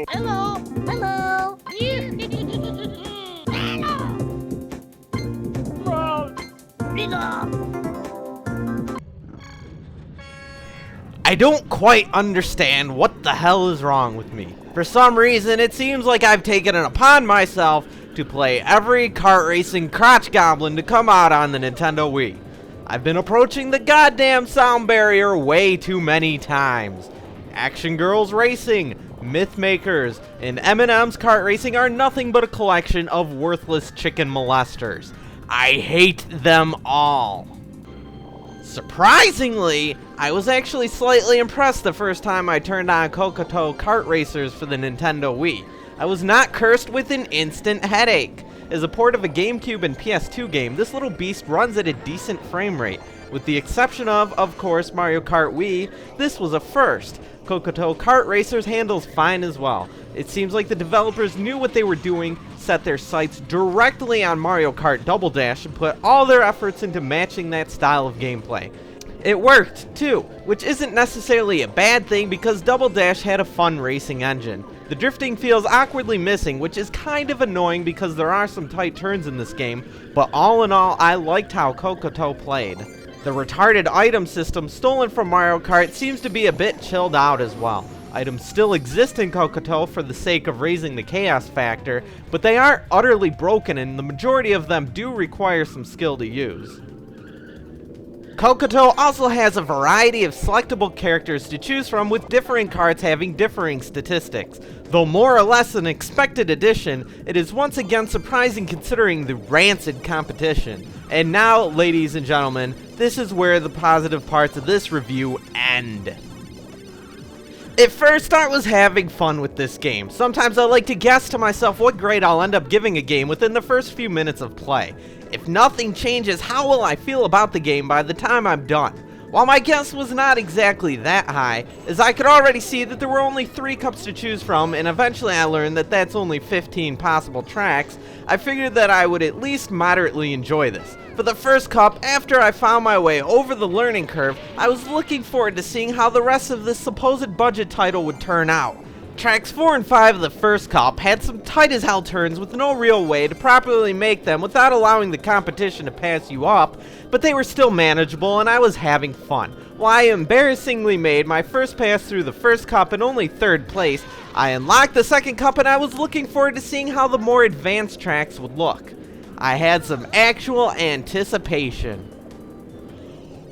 Hello. Hello. I don't quite understand what the hell is wrong with me. For some reason, it seems like I've taken it upon myself to play every kart racing crotch goblin to come out on the Nintendo Wii. I've been approaching the goddamn sound barrier way too many times. Action Girls Racing, Mythmakers, and M&M's Kart Racing are nothing but a collection of worthless chicken molesters. I hate them all. Surprisingly, I was actually slightly impressed the first time I turned on Cocoto Kart Racers for the Nintendo Wii. I was not cursed with an instant headache. As a port of a GameCube and PS2 game, this little beast runs at a decent frame rate. With the exception of course, Mario Kart Wii, this was a first. Cocoto Kart Racers handles fine as well. It seems like the developers knew what they were doing, set their sights directly on Mario Kart Double Dash, and put all their efforts into matching that style of gameplay. It worked, too, which isn't necessarily a bad thing because Double Dash had a fun racing engine. The drifting feels awkwardly missing, which is kind of annoying because there are some tight turns in this game, but all in all, I liked how Cocoto played. The retarded item system stolen from Mario Kart seems to be a bit chilled out as well. Items still exist in Cocoto for the sake of raising the chaos factor, but they aren't utterly broken and the majority of them do require some skill to use. Cocoto also has a variety of selectable characters to choose from, with differing carts having differing statistics. Though more or less an expected addition, it is once again surprising considering the rancid competition. And now, ladies and gentlemen, this is where the positive parts of this review end. At first, I was having fun with this game. Sometimes I like to guess to myself what grade I'll end up giving a game within the first few minutes of play. If nothing changes, how will I feel about the game by the time I'm done? While my guess was not exactly that high, as I could already see that there were only 3 cups to choose from, and eventually I learned that that's only 15 possible tracks, I figured that I would at least moderately enjoy this. For the first cup, after I found my way over the learning curve, I was looking forward to seeing how the rest of this supposed budget title would turn out. Tracks 4 and 5 of the first cup had some tight as hell turns with no real way to properly make them without allowing the competition to pass you up, but they were still manageable and I was having fun. While I embarrassingly made my first pass through the first cup in only 3rd place, I unlocked the second cup and I was looking forward to seeing how the more advanced tracks would look. I had some actual anticipation.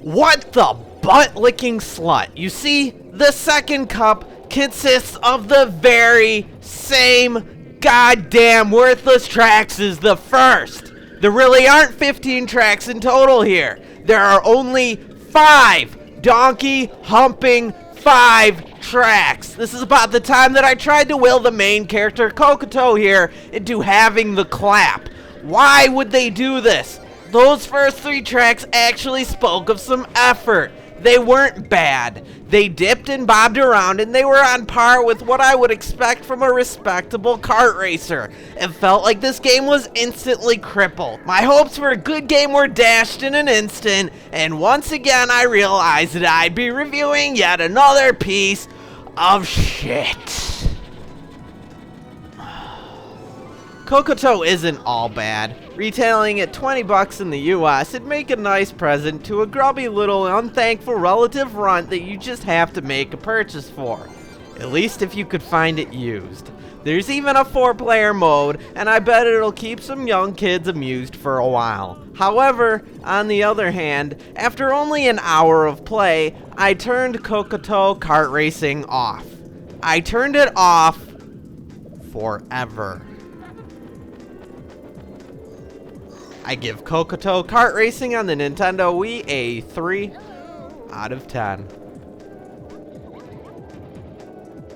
What the butt-licking slut? You see, the second cup consists of the very same goddamn worthless tracks as the first. There really aren't 15 tracks in total here. There are only 5 donkey humping 5 tracks. This is about the time that I tried to will the main character Cocoto here into having the clap. Why would they do this? Those first 3 tracks actually spoke of some effort. They weren't bad. They dipped and bobbed around and they were on par with what I would expect from a respectable kart racer. It felt like this game was instantly crippled. My hopes for a good game were dashed in an instant, and once again I realized that I'd be reviewing yet another piece of shit. Cocoto isn't all bad. Retailing at $20 in the US, it'd make a nice present to a grubby little unthankful relative runt that you just have to make a purchase for. At least if you could find it used. There's even a 4-player mode, and I bet it'll keep some young kids amused for a while. However, on the other hand, after only an hour of play, I turned Cocoto Kart Racing off. I turned it off forever. I give Cocoto Kart Racing on the Nintendo Wii a 3 out of 10.